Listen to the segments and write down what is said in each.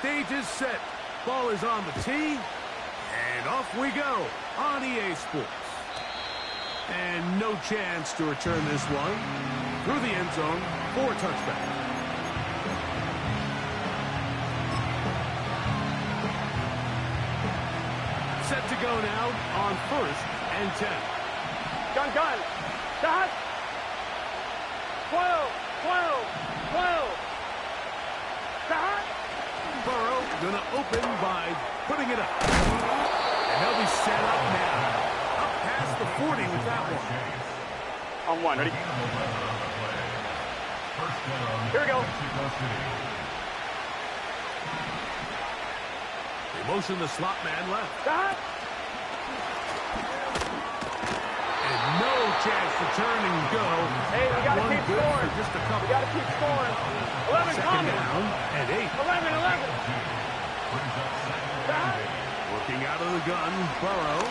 stage is set. Ball is on the tee. And off we go on EA Sports. And no chance to return this one through the end zone for a touchdown. Set to go now on 1st and 10. Gun. Dot. 12. Dot. Burrow gonna open by putting it up. And they'll be set up now. Up past the 40 with that one. On 1, ready? Here we go. They motion the slot man left. Dot. And no chance to turn and go. Hey, we gotta keep scoring. Just a couple. We gotta keep scoring. 11 Second coming. down and 8. 11. Dot. Working out of the gun, Burrow.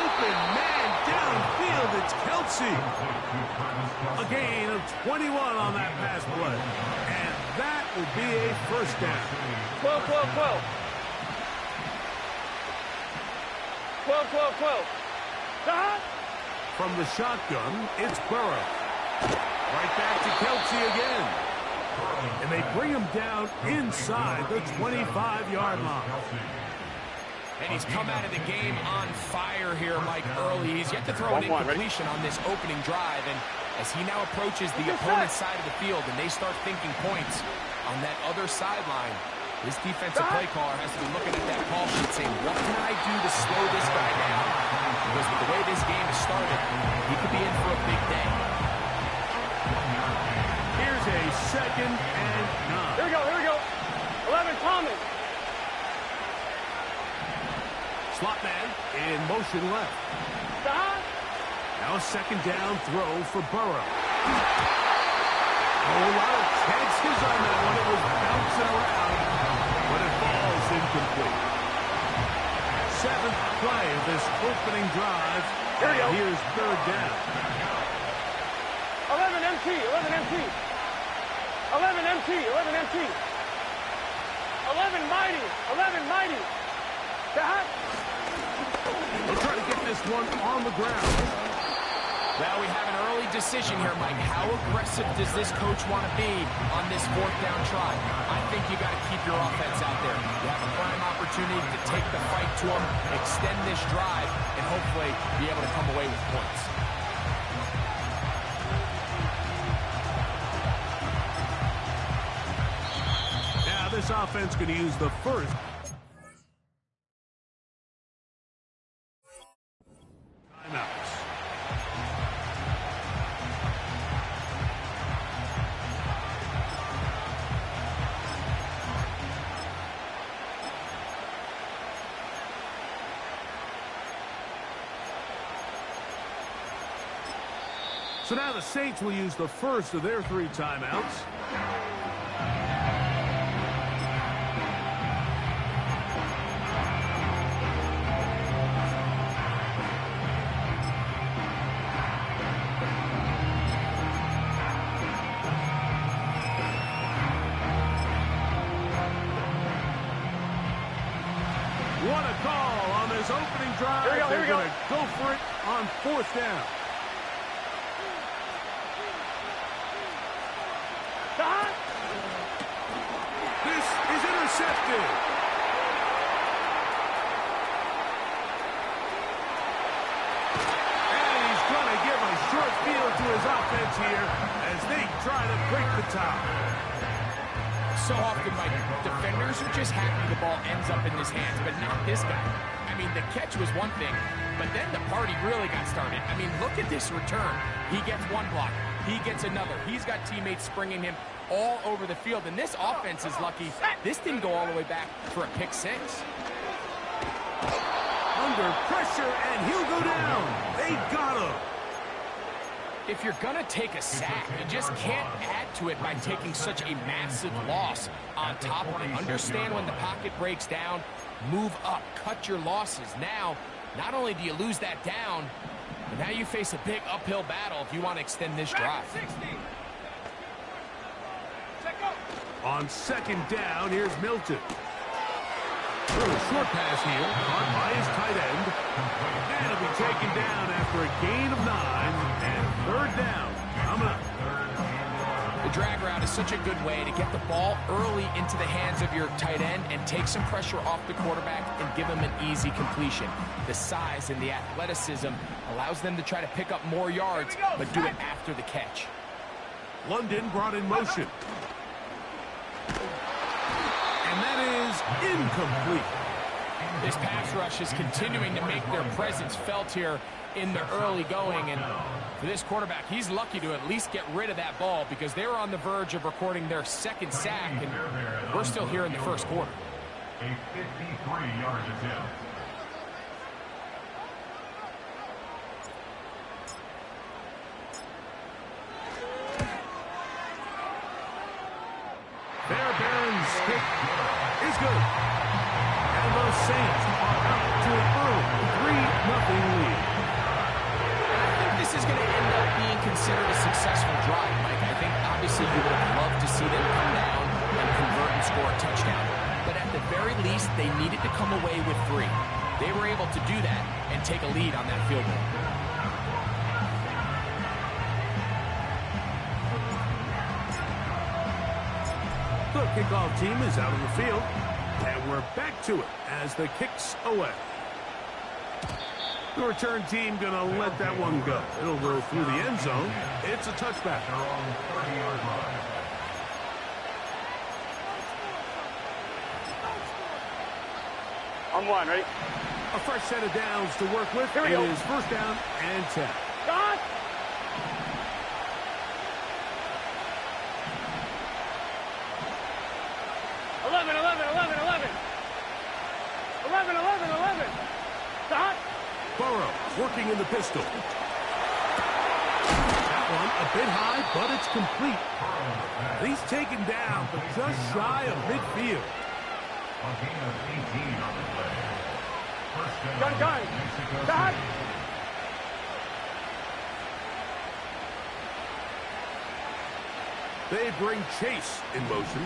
Open man downfield, it's Kelsey. A gain of 21 on that pass play. And that will be a first down. 12. 12. Dot. From the shotgun, it's Burrow. Right back to Kelsey again. And they bring him down inside the 25-yard line. And he's come out of the game on fire here, Mike, early. He's yet to throw an incompletion on this opening drive. And as he now approaches the opponent's side of the field and they start thinking points on that other sideline, this defensive play caller has to be looking at that call sheet saying, what can I do to slow this guy down? Because with the way this game has started, he could be in for a big day. Here's a 2nd and 9. Here we go. 11 coming. Slot man in motion left. Dot. Now a 2nd down throw for Burrow. A lot of chances on that one. It was bouncing around, but it falls incomplete. 7th play of this opening drive. Here we go. Here's 3rd down. 11 MT. 11 mighty. Dot. They'll try to get this one on the ground. Now we have an early decision here, Mike. How aggressive does this coach want to be on this 4th down try? I think you got to keep your offense out there. You have a prime opportunity to take the fight to them, extend this drive, and hopefully be able to come away with points. Now this offense going to use the first timeouts. So now the Saints will use the first of their 3 timeouts. What a call on this opening drive. Here we go. They're going to go for it on 4th down. Dot. This is intercepted. And he's going to give a short field to his offense here as they try to break the tie. So often, Mike, defenders are just happy the ball ends up in his hands, but not this guy. I mean, the catch was one thing, but then the party really got started. I mean, look at this return. He gets one block. He gets another. He's got teammates springing him all over the field, and this offense is lucky. This didn't go all the way back for a pick 6. Under pressure, and he'll go down. They got him. If you're going to take a sack, you just can't add to it by taking such a massive loss on top of it. Understand when the pocket breaks down, move up, cut your losses. Now, not only do you lose that down, but now you face a big uphill battle if you want to extend this drive. 60. Check out. On second down, here's Milton. Little short pass here, caught by his tight end. And it'll be taken down after a gain of 9. And third down coming up. The drag route is such a good way to get the ball early into the hands of your tight end and take some pressure off the quarterback and give him an easy completion. The size and the athleticism allows them to try to pick up more yards, but do it after the catch. London brought in motion. And that is incomplete. This pass rush is continuing to make their presence felt here in the early going. And for this quarterback, he's lucky to at least get rid of that ball because they were on the verge of recording their second sack, and we're still here in the first quarter. A 53-yard attempt. Fairbairn's kick is good. And the Saints are out to an early 3-0 lead. I think this is going to end up being considered a successful drive, Mike. I think obviously you would have loved to see them come down and convert and score a touchdown. But at the very least, they needed to come away with 3. They were able to do that and take a lead on that field goal. The kickoff team is out on the field, and we're back to it as the kick's away. The return team going to let that one go. It'll go through the end zone. It's a touchback. On one, ready? A fresh set of downs to work with. Here we It go. is first down and 10. Dot! Burrow working in the pistol. That one a bit high, but it's complete. He's taken down, but just shy of midfield. A gain of 18 on the play. First down, Gun. Mexico Dot! City. They bring Chase in motion.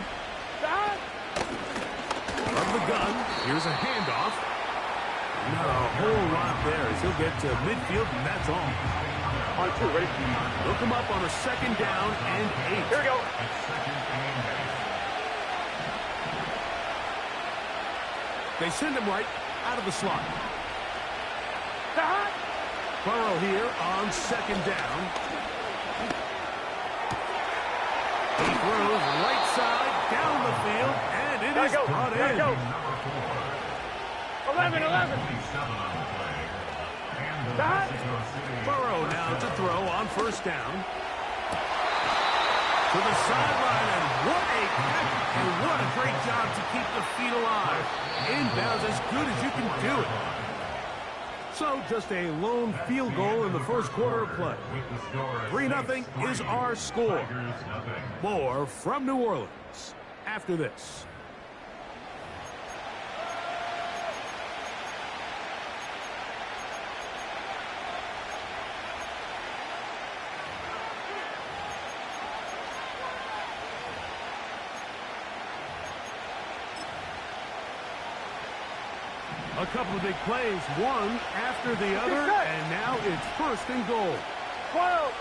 Dot! From the gun, here's a handoff. Not a whole lot there as he'll get to midfield, and that's all. On 2, ready? They'll come up on a second down and 8. Here we go. They send him right out of the slot. Dot! Burrow here on second down. He throws right side down the field, and it is brought in. Go. 11. Dot! Burrow now to throw on first down. To the sideline, and what a catch, and what a great job to keep the feet alive. Inbounds as good as you can do it. So just a lone field goal in the first quarter of play. 3-0 is our score. More from New Orleans after this. A couple of big plays, one after the other, and now it's first and goal. 12.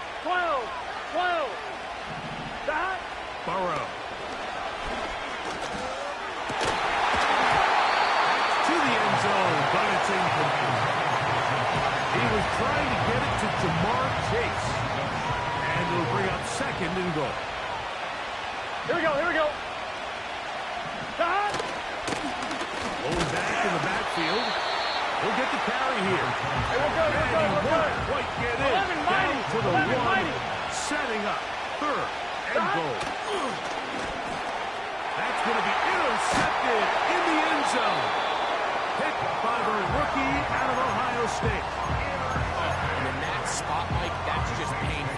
Dot! Burrow. To the end zone, but it's incomplete. He was trying to get it to Jamar Chase. And it'll bring up second and goal. Here we go. Dot! Going back in the backfield. He'll get the carry here. Hey, we're good. And he won't quite get in. 11 Down mighty. to the 11 one. mighty. Setting up third and Stop. goal. That's going to be intercepted in the end zone. Picked by the rookie out of Ohio State. And in that spot, Mike, that's just painful.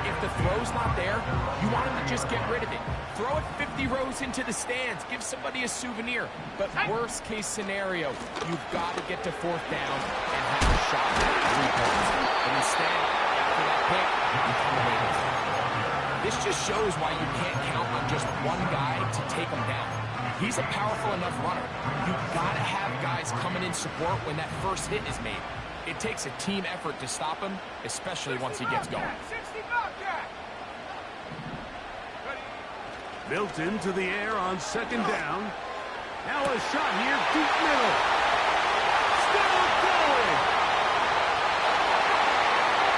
If the throw's not there, you want him to just get rid of it. Throw it 50 rows into the stands. Give somebody a souvenir. But worst case scenario, you've got to get to fourth down and have a shot at 3 points. But instead, after that pick, you come away with it. This just shows why you can't count on just one guy to take him down. He's a powerful enough runner. You've got to have guys coming in support when that first hit is made. It takes a team effort to stop him, especially once he gets going. Milton to the air on second down. Now a shot here, deep middle. Still going.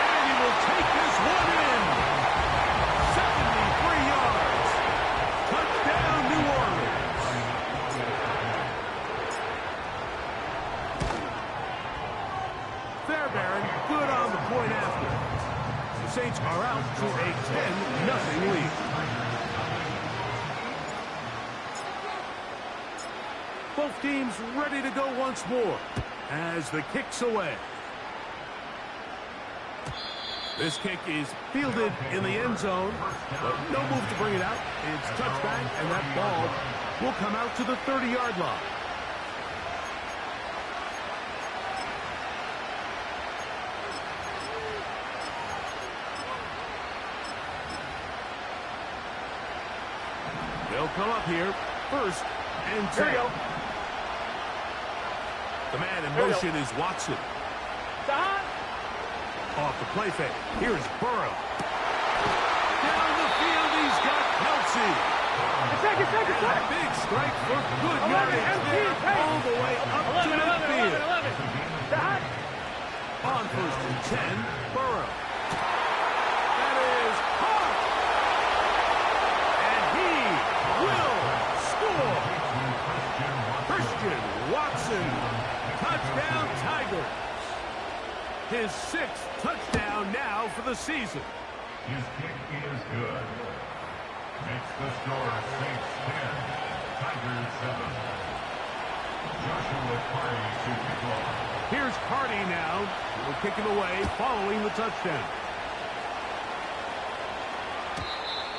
And he will take this one in. 73 yards. Touchdown, New Orleans. Fairbairn, good on the point after. The Saints are out to a 10-0 lead. Both teams ready to go once more as the kick's away. This kick is fielded in the end zone, but no move to bring it out. It's touchback, and that ball will come out to the 30-yard line. They'll come up here first and 10. Here we go. The man in motion is Watson. Stop. Off the play fake. Here's Burrow. Down the field, he's got Kelsey. Second. And a big strike for good 11, yardage there, all the way up to 11, midfield. 11. Stop. On first and 10, Burrow. That is caught. And he will score. Christian Watson. Touchdown, Tigers. His 6th touchdown now for the season. His kick is good. Makes the score Saints 10, Tigers 7. Joshua Carty to kick off. Here's Carty now. Will kick it away following the touchdown.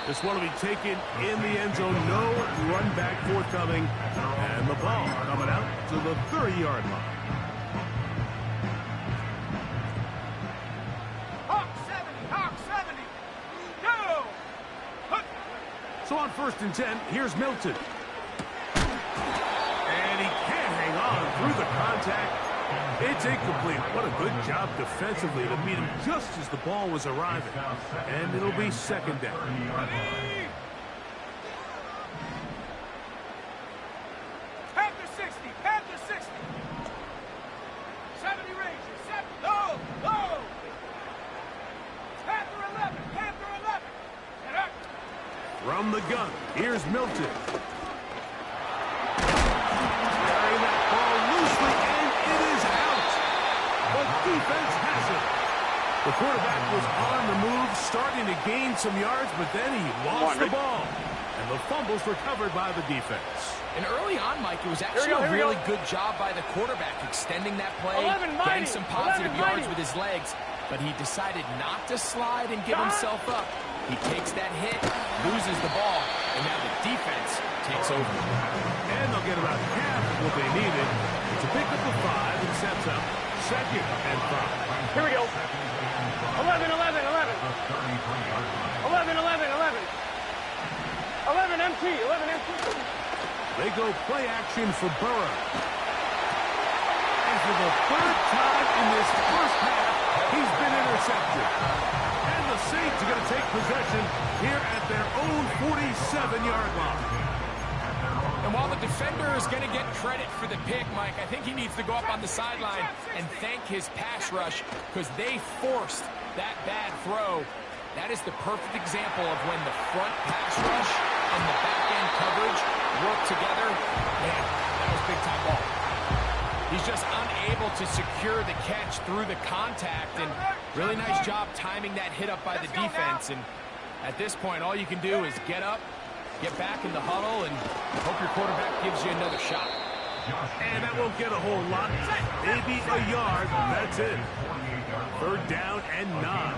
This one will be taken in the end zone. No run back forthcoming. And the ball coming out to the 30-yard line. Hawk 70. Go. So on first and 10, here's Milton. And he can't hang on through the contact. It's incomplete. What a good job defensively to meet him just as the ball was arriving. And it'll be second down. Panther 60. 70 Rangers. 7. Low. Panther 11. Get up. From the gun, here's Milton. Carrying that ball loosely, and it is out. The defense has it. The quarterback was on the move, starting to gain some yards, but then he lost the ball. And the fumble's recovered by the defense. And early on, Mike, it was actually a really good job by the quarterback, extending that play, getting some positive yards with his legs, but he decided not to slide and give himself up. He takes that hit, loses the ball, and now the defense takes over. And they'll get about half of what they needed to pick up the 5 and sets up second and 5. Here we go. 11. 11 MT. They go play action for Burrow. And for the 3rd time in this first half, he's been intercepted. And the Saints are going to take possession here at their own 47-yard line. And while the defender is going to get credit for the pick, Mike, I think he needs to go up on the sideline and thank his pass rush because they forced that bad throw. That is the perfect example of when the front pass rush and the back-end coverage work together. Man, that was big-time ball. He's just unable to secure the catch through the contact, and really nice job timing that hit up by the defense. And at this point, all you can do is get up, get back in the huddle, and hope your quarterback gives you another shot. And that won't get a whole lot. Maybe a yard. That's it. 3rd down and 9.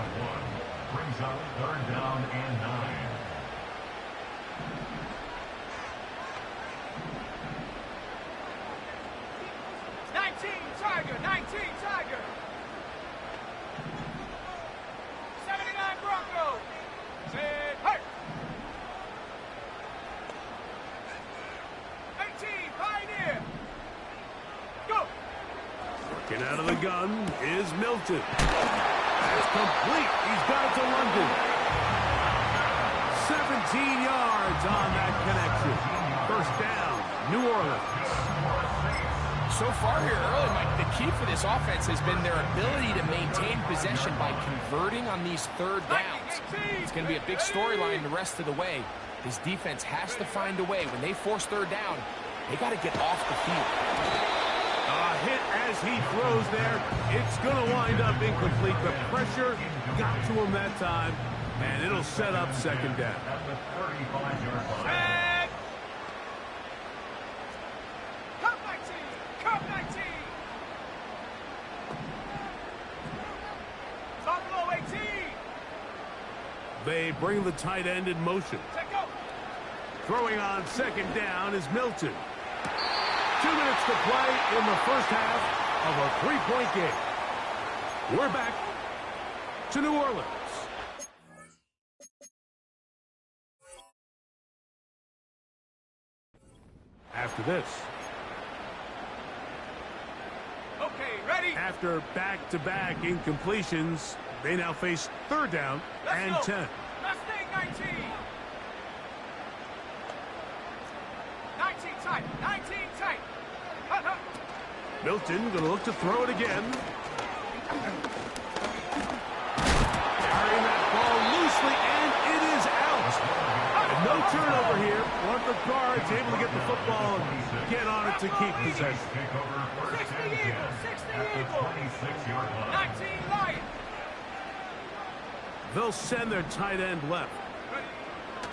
Brings up 3rd down and 9. Tiger. 79 Broncos. Say, hey. Out of the gun is Milton. That's complete. He's got it to London. 17 yards on that connection. First down, New Orleans. So far here early, Mike, the key for this offense has been their ability to maintain possession by converting on these third downs. It's going to be a big storyline the rest of the way. This defense has to find a way. When they force third down, they got to get off the field. A hit as he throws there. It's going to wind up incomplete. The pressure got to him that time, and it'll set up second down. At the 35-yard line. Cup 19. Top low 18. They bring the tight end in motion. Take over. Throwing on second down is Milton. 2 minutes to play in the first half of a three-point game. We're back to New Orleans. After this. Okay, ready? After back-to-back incompletions, they now face third down and 10. Mustang 19. 19 tight. 19 tight. Hut, hut. Milton going to look to throw it again. Carrying that ball loosely, and it is out. And no turnover here. One of the guards able to get the football and get on it to keep possession. 60 Eagles. 60 Eagles. 26-yard line. 19 Lions. They'll send their tight end left.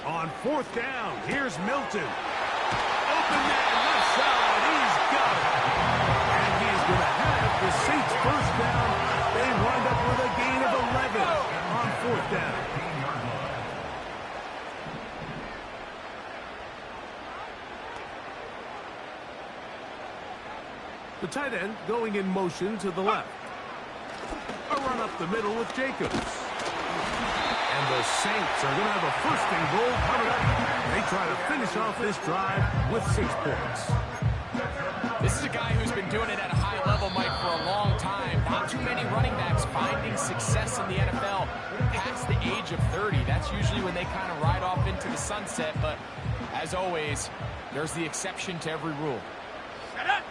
On fourth down, here's Milton. Open man, left side, he's got it. And he's going to have the Saints first down. They wind up with a gain of 11 on fourth down. The tight end going in motion to the left. A run up the middle with Jacobs. And the Saints are going to have a first and goal coming up. They try to finish off this drive with 6 points. This is a guy who's been doing it at a high level, Mike, for a long time. Not too many running backs finding success in the NFL past the age of 30. That's usually when they kind of ride off into the sunset. But as always, there's the exception to every rule. Set up.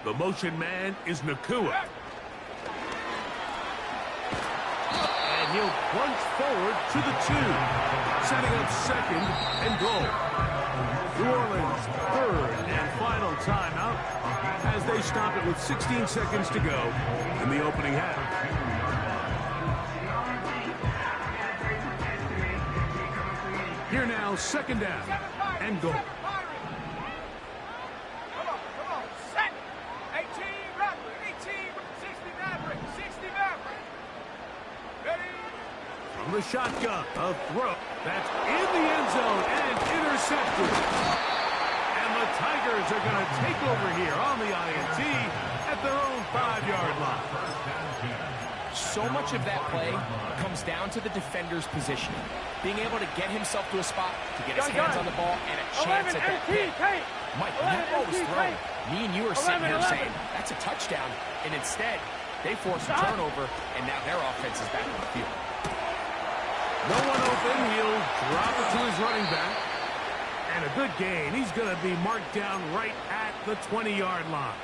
The motion man is Nakua. And he'll plunge forward to the 2. Setting up second and goal. New Orleans third and final timeout as they stop it with 16 seconds to go in the opening half. Here now, second down and goal. The shotgun, a throw. That's in the end zone and intercepted. And the Tigers are going to take over here on the INT at their own 5-yard line. So much of that play comes down to the defender's positioning. Being able to get himself to a spot, to get his hands on the ball, and a chance at that pick. Mike, when that ball was thrown, me and you are sitting here saying, that's a touchdown. And instead, they force a turnover, and now their offense is back on the field. No one open. He'll drop it to his running back. And a good gain. He's going to be marked down right at the 20-yard line.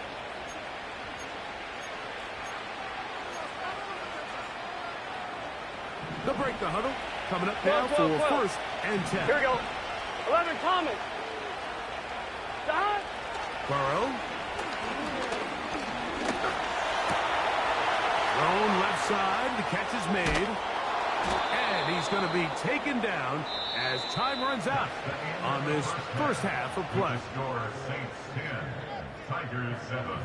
They'll break the huddle. Coming up now for first and 10. Here we go. 11 Thomas. Don. Burrow. Thrown left side. The catch is made. And he's going to be taken down as time runs out on this first half of play. Score Saints 10, Tigers 7.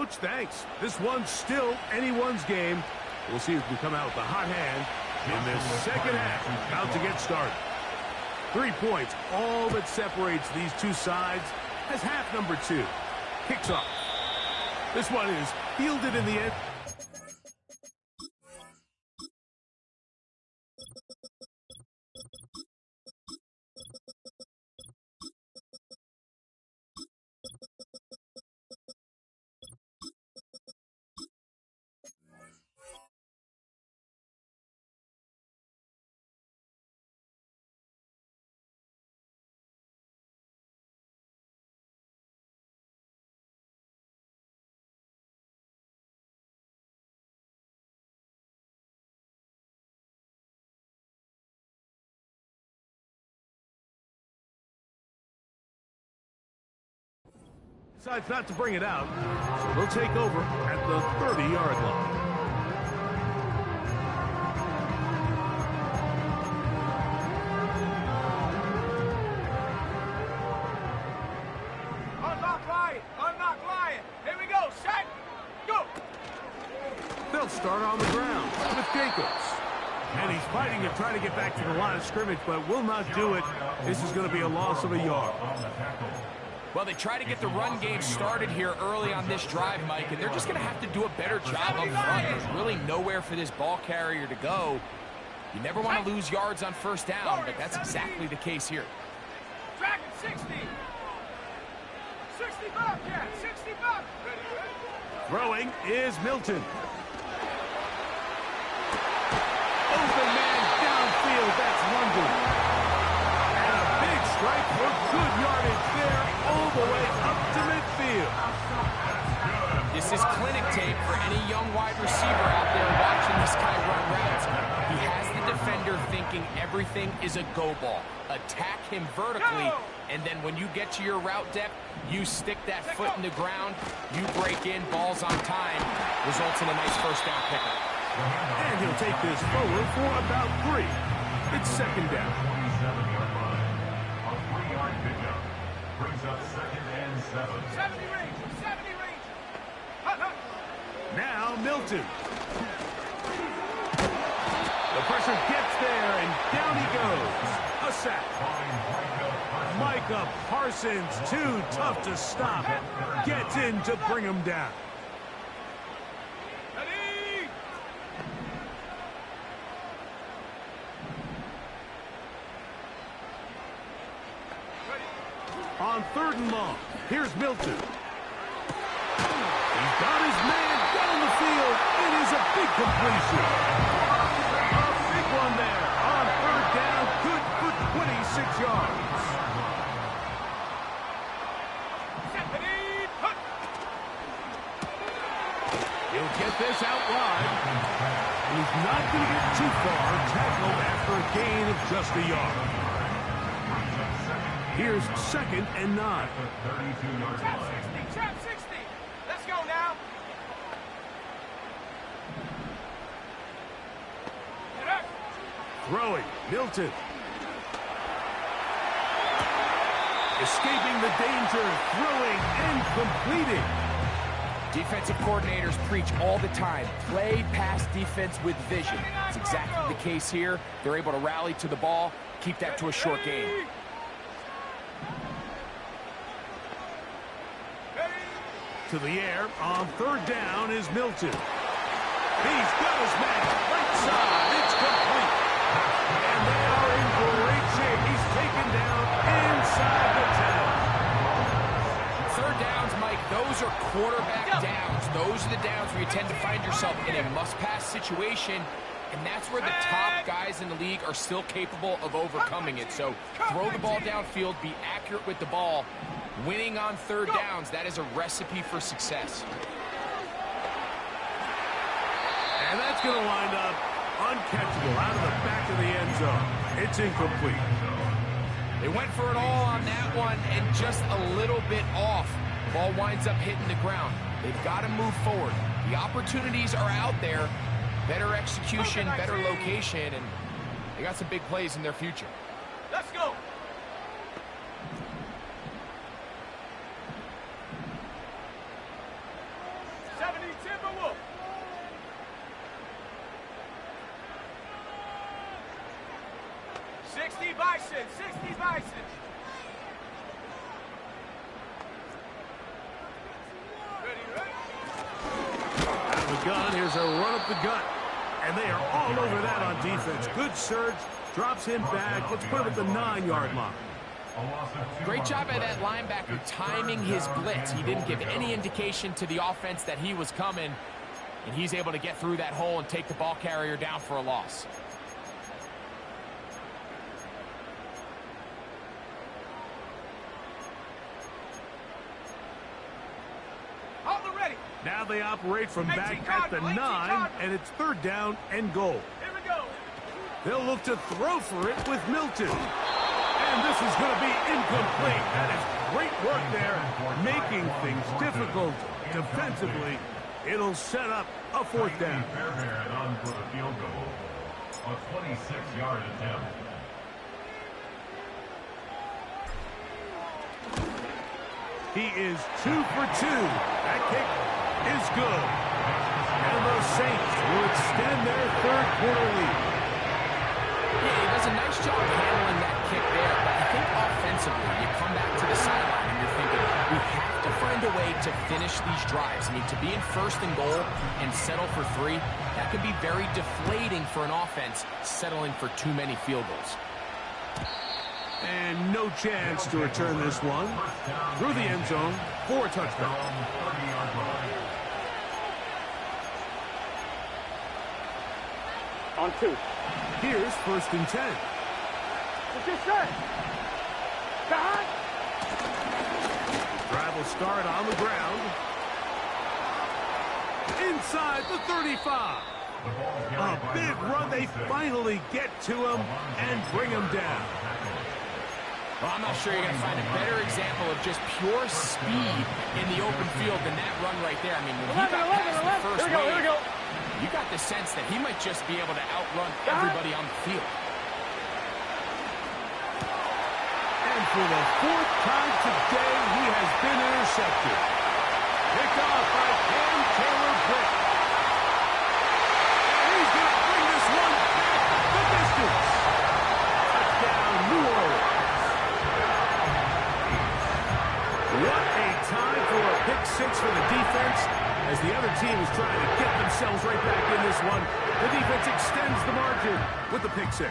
Coach, thanks. This one's still anyone's game. We'll see who can come out with a hot hand in this second half. About to get started. 3 points, all that separates these two sides, as half number 2 kicks off. This one is fielded in the end. Decides not to bring it out, so they'll take over at the 30-yard line. Unlock Lion. Here we go, set, go. They'll start on the ground with Jacobs. And he's fighting to try to get back to the line of scrimmage, but will not do it. This is going to be a loss of a yard. Well, they try to get the run game started here early on this drive, Mike, and they're just going to have to do a better job up front. There's really nowhere for this ball carrier to go. You never want to lose yards on first down, but that's exactly the case here. Track at 60. 60 Bobcat, 60 Bob. Throwing is Milton. Open man downfield, that's London. And a big strike for good yardage there, all the way up to midfield. This is clinic tape for any young wide receiver out there watching this guy run routes. He has the defender thinking everything is a go ball. Attack him vertically, and then when you get to your route depth, you stick that foot in the ground, you break in, balls on time, results in a nice first down pickup. And he'll take this forward for about 3. It's second down. 27-yard line. A 3-yard pickup brings up second and 7. 70 range, 70 range. Now Milton. The pressure gets there, and down he goes. A sack. Micah Parsons, too tough to stop. Gets in to bring him down. Ready? On 3rd and long, here's Milton. He's got his man down the field. It is a big completion. A big one there on 3rd down. Good for 26 yards. He'll get this out wide. And he's not going to get too far. Tackled after a gain of just a yard. Here's 2nd and 9. Trap 60. Let's go now. Throwing, Milton. Escaping the danger, throwing and completing. Defensive coordinators preach all the time, play pass defense with vision. It's exactly the case here. They're able to rally to the ball, keep that to a short game. To the air on 3rd down is Milton. He's got his man right side. It's complete. And they are in great shape. He's taken down inside the 10. 3rd downs, Mike, those are quarterback downs. Those are the downs where you tend to find yourself in a must-pass situation, and that's where the top guys in the league are still capable of overcoming it. So throw the ball downfield, be accurate with the ball. Winning on 3rd downs, that is a recipe for success. And that's going to wind up uncatchable out of the back of the end zone. It's incomplete. They went for it all on that one and just a little bit off. Ball winds up hitting the ground. They've got to move forward. The opportunities are out there. Better execution, better location, and they got some big plays in their future. Let's go. Bison, 60 Bison. Out of the gun, here's a run up the gut. And they are all over that on defense. Good surge, drops him back. Let's put him at the 9-yard line. Great job by that linebacker timing his blitz. He didn't give any indication to the offense that he was coming, and he's able to get through that hole and take the ball carrier down for a loss. Now they operate from back at the 9, and it's 3rd down and goal. Here we go. They'll look to throw for it with Milton. And this is going to be incomplete. That is great work there, making things difficult defensively. It'll set up a 4th down. Fairbairn on for the field goal. A 26-yard attempt. He is 2 for 2. That kick is good. And the Saints will extend their 3rd quarter lead. Yeah, he does a nice job handling that kick there, but I think offensively, you come back to the sideline and you're thinking, we have to find a way to finish these drives. I mean, to be in 1st and goal and settle for 3, that can be very deflating for an offense settling for too many field goals. And no chance to return this one. Through the end zone for a touchdown. On 2. Here's 1st and 10. What's your set? Behind. Drive will start on the ground. Inside the 35. A big run. They finally get to him and bring him down. Well, I'm not sure you're going to find a better example of just pure speed in the open field than that run right there. I mean, when he got past the first wave, you got the sense that he might just be able to outrun everybody on the field. And for the 4th time today, he has been intercepted. Picked off by Cam Taylor-Britt. And he's going to bring this one back the distance. Touchdown, New Orleans. What a time for a pick 6 for the defense. As the other team is trying to get themselves right back in this one, the defense extends the margin with the pick 6.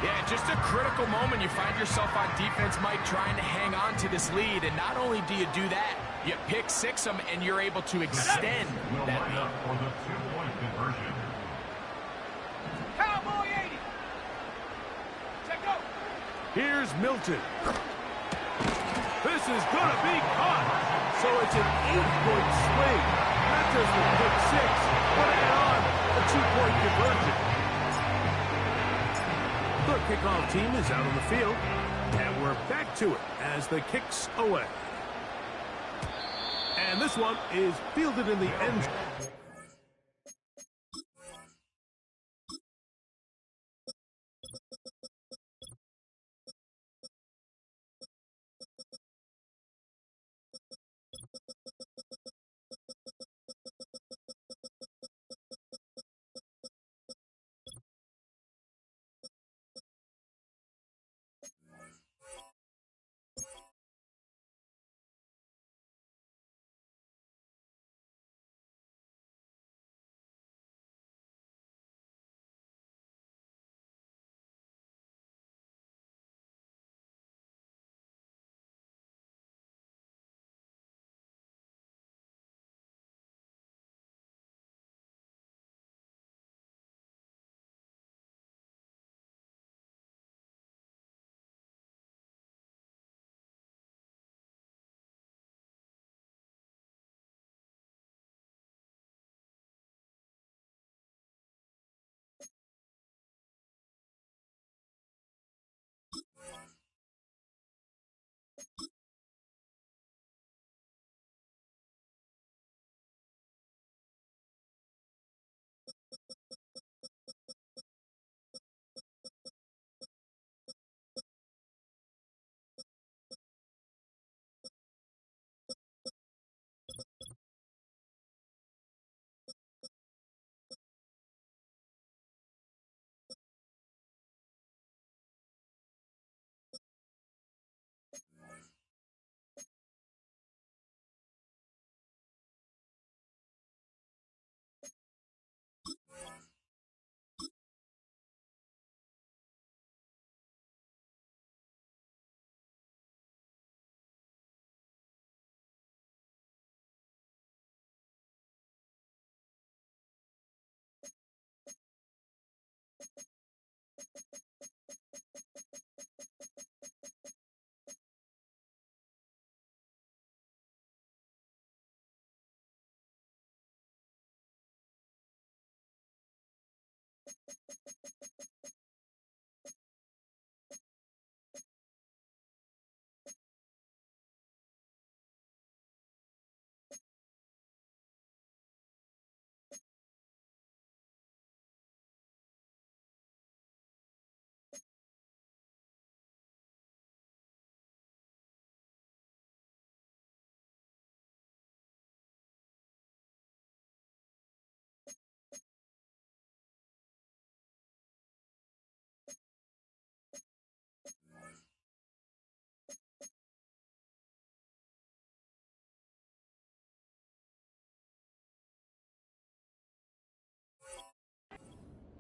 Yeah, just a critical moment. You find yourself on defense, Mike, trying to hang on to this lead. And not only do you do that, you pick 6 them, and you're able to extend that lead. For the 2-point conversion. Cowboy 80. Check out. Here's Milton. This is going to be caught. So it's an 8-point swing. Not just a pick 6, but add on a 2-point conversion. The kickoff team is out on the field, and we're back to it as the kicks away. And this one is fielded in the end zone.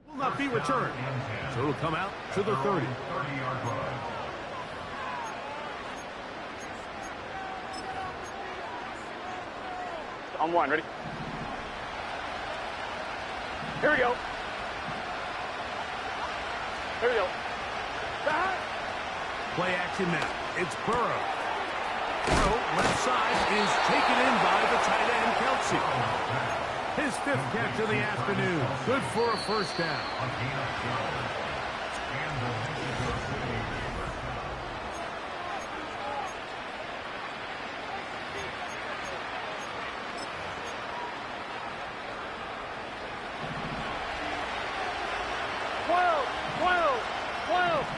Will not be returned. So it'll come out to the 30. 30-yard line. On one, ready? Here we go. Here we go. Play action now. It's Burrow. Burrow, left side, is taken in by the tight end, Kelsey. His 5th catch of the afternoon. Good for a first down.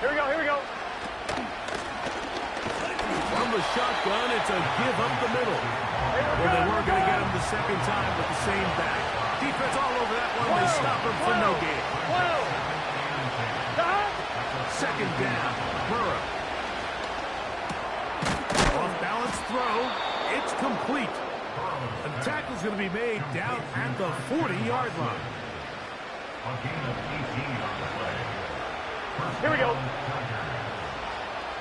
Here we go, here we go. From the shotgun, it's a give up the middle. Well, they weren't going to get him the second time with the same back. Defense all over that one. They stop him for no gain. Second down, Burrow. Off-balance throw. It's complete. A tackle's going to be made down at the 40-yard line. Here we go.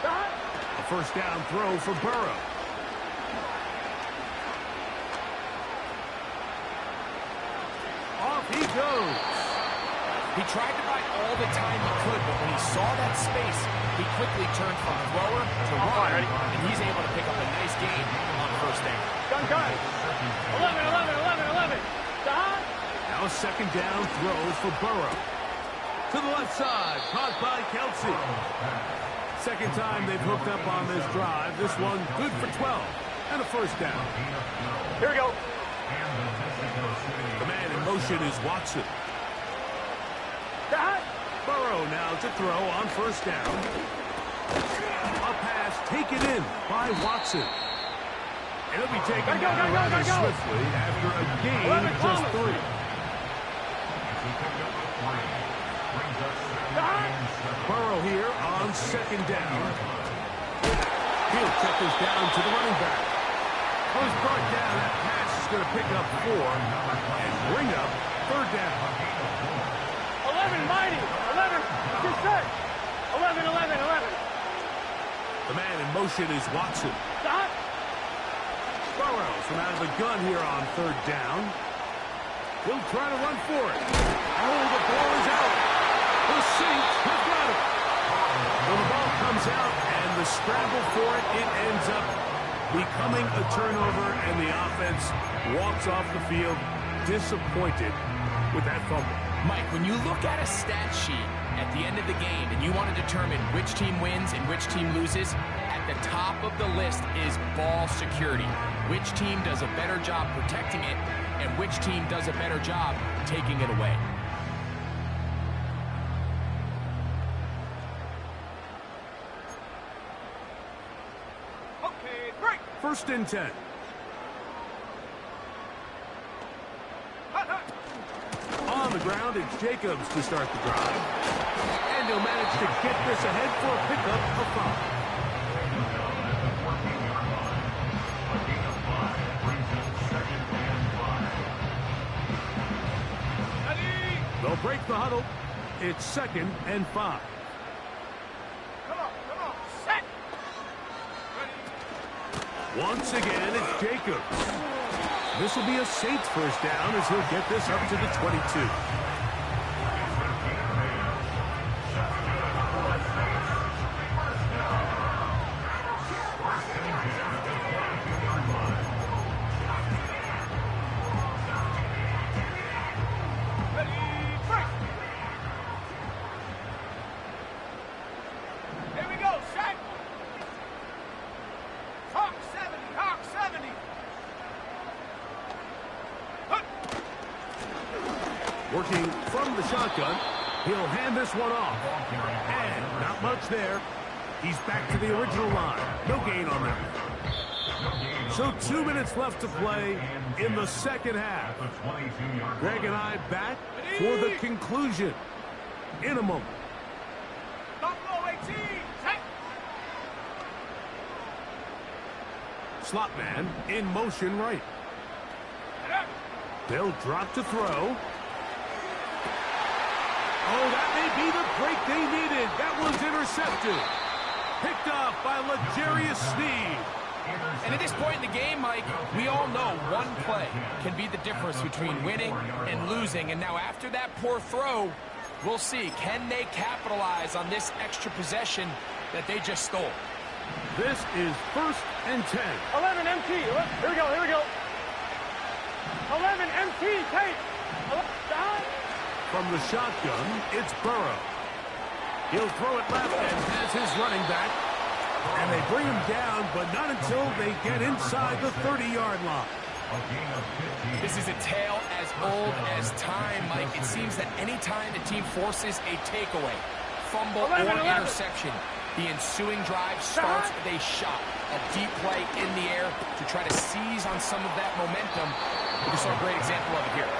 A first down throw for Burrow. Off he goes. He tried to buy all the time he could, but when he saw that space, he quickly turned from thrower to runner, and he's able to pick up a nice gain on first down. Gun. 11. Now a second down throw for Burrow. To the left side, caught by Kelsey. Second time they've hooked up on this drive. This one good for 12 and a first down. Here we go. The man in motion is Watson. Burrow now to throw on first down. A pass taken in by Watson. It'll be taken down rather swiftly after a gain of just 3. Burrow here on second down. He'll check this down to the running back. Well, he's brought down. That pass is going to pick up 4 and bring up third down. 11, mighty. 11, get set. 11. The man in motion is Watson. Stop. Burrow from out of the gun here on third down. He'll try to run for it. Oh, the ball is out. The Saints have got it. Well, the ball comes out, and the scramble for it, it ends up becoming a turnover, and the offense walks off the field disappointed with that fumble. Mike, when you look at a stat sheet at the end of the game and you want to determine which team wins and which team loses, at the top of the list is ball security. Which team does a better job protecting it, and which team does a better job taking it away. Okay, break. First and 10. On the ground, it's Jacobs to start the drive. And he'll manage to get this ahead for a pickup of 5. They'll break the huddle. It's second and 5. Come on, set. Once again, it's Jacobs. This will be a Saints first down as he'll get this up to the 22. Working from the shotgun, he'll hand this one off. And not much there. He's back to the original line. No gain on that. So 2 minutes left to play in the second half. Greg and I back for the conclusion in a moment. Slot man in motion right. They'll drop to throw. Oh, that may be the break they needed. That was intercepted. Picked off by L'Jarius Sneed. And at this point in the game, Mike, we all know one play can be the difference between winning and losing. And now after that poor throw, we'll see. Can they capitalize on this extra possession that they just stole? This is 1st and 10. 11 MT. Here we go. Here we go. 11 MT. Take. From the shotgun, it's Burrow. He'll throw it left and has his running back. And they bring him down, but not until they get inside the 30-yard line. This is a tale as old as time, Mike. It seems that any time the team forces a takeaway, fumble, or interception, the ensuing drive starts with a shot, a deep play in the air to try to seize on some of that momentum. We saw a great example of it here.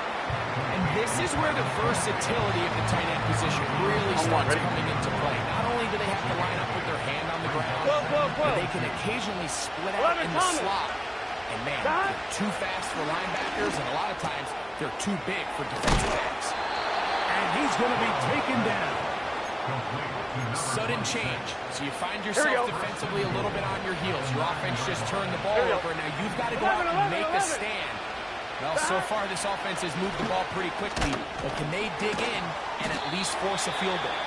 And this is where the versatility of the tight end position really starts coming into play. Not only do they have to line up with their hand on the ground, but they can occasionally split out in the slot. And man, they're too fast for linebackers, and a lot of times they're too big for defensive backs. And he's going to be taken down. Sudden change. So you find yourself defensively a little bit on your heels. Your offense just turned the ball over. Now you've got to go out and make a stand. Well, so far this offense has moved the ball pretty quickly, but can they dig in and at least force a field goal?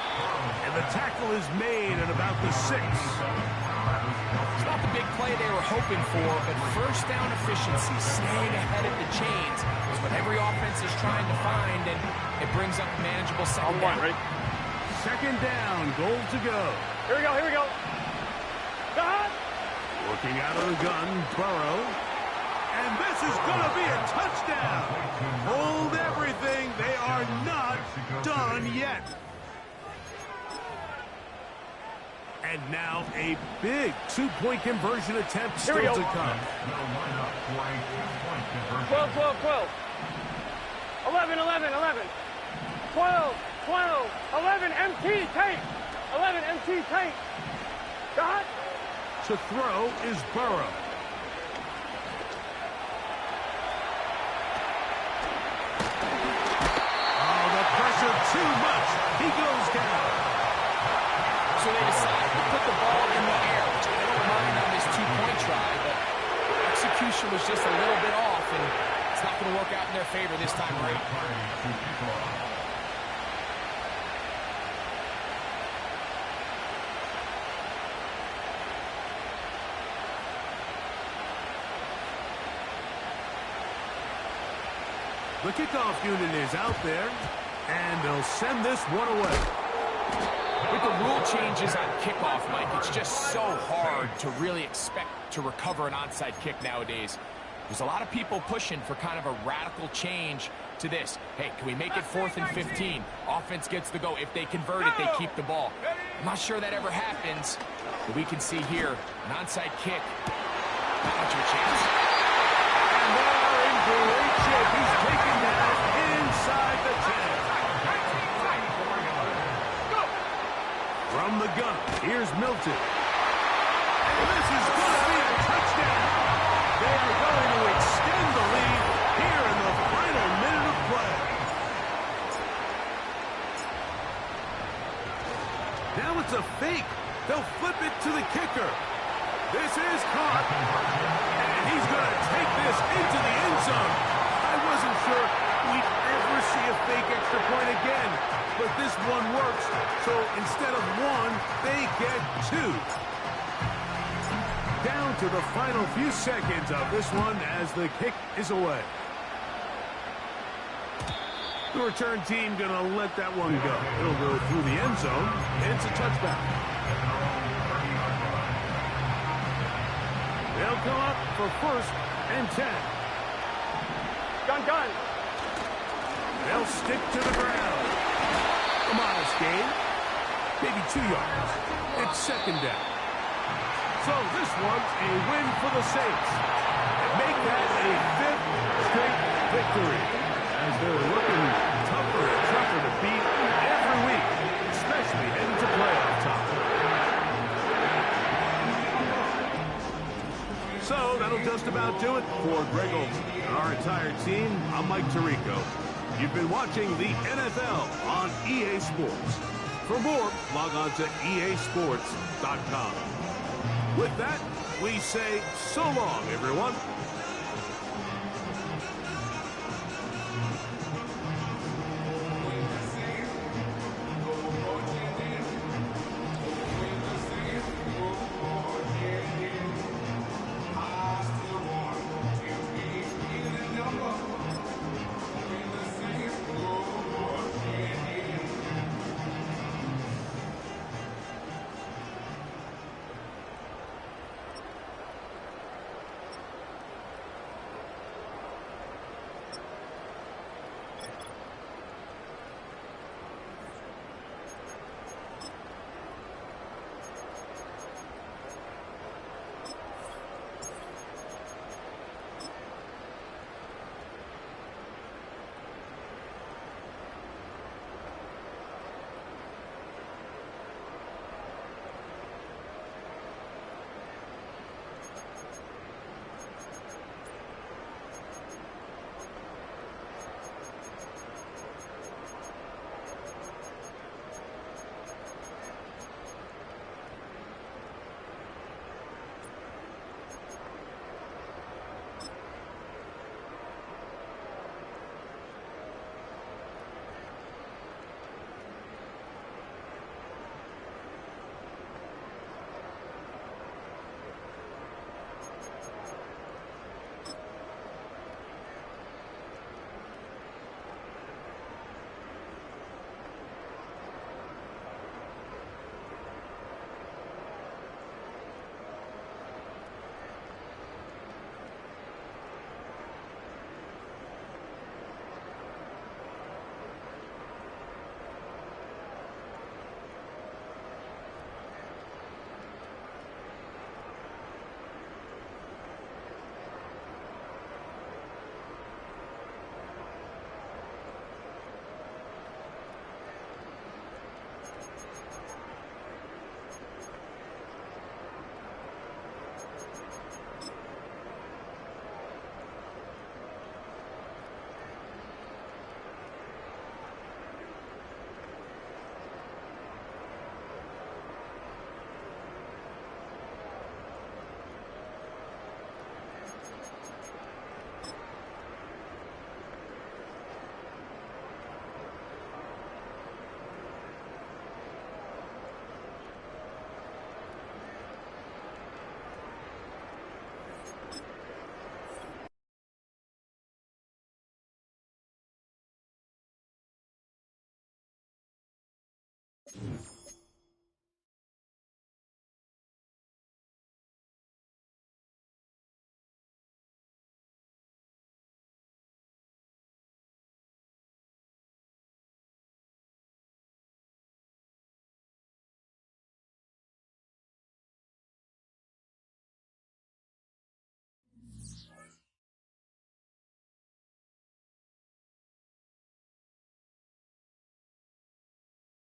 And the tackle is made at about the 6. It's not the big play they were hoping for, but first down efficiency, staying ahead of the chains, is what every offense is trying to find, and it brings up a manageable second down. Right? Second down, goal to go. Here we go, here we go. Working out of the gun, Burrow. And this is going to be a touchdown. Hold everything. They are not done yet. And now a big two-point conversion attempt still to come. 12, 12, 12. 11, 11, 11. 12, 12. 11, MT, take. 11, MT, take. Got. To throw is Burrow. Too much. He goes down. So they decide to put the ball in the air, which I don't mind on this two-point try, but execution was just a little bit off, and it's not going to work out in their favor this time around. The kickoff unit is out there. And they'll send this one away. With the rule changes on kickoff, Mike, it's just so hard to really expect to recover an onside kick nowadays. There's a lot of people pushing for kind of a radical change to this. Hey, can we make it 4th and 15? Offense gets the go. If they convert it, they keep the ball. I'm not sure that ever happens, but we can see here an onside kick. Not much of a chance. And they are in great shape. He's taken down inside the 10. From the gun, here's Milton. And this is going to be a touchdown. They are going to extend the lead here in the final minute of play. Now it's a fake. They'll flip it to the kicker. This is caught. And he's going to take this into the end zone. I wasn't sure we'd ever see a fake extra point again. But this one works, so instead of 1, they get 2. Down to the final few seconds of this one as the kick is away. The return team going to let that one go. It'll go through the end zone, and it's a touchback. They'll come up for 1st and 10. Gun, gun. They'll stick to the ground. A modest gain. Maybe 2 yards. It's second down. So this one's a win for the Saints. And make that a 5th straight victory. As they're looking tougher and tougher to beat every week, especially heading to playoff time. So that'll just about do it for Greg Olsen and our entire team. I'm Mike Tirico. You've been watching the NFL on EA Sports. For more, log on to easports.com. With that, we say so long, everyone.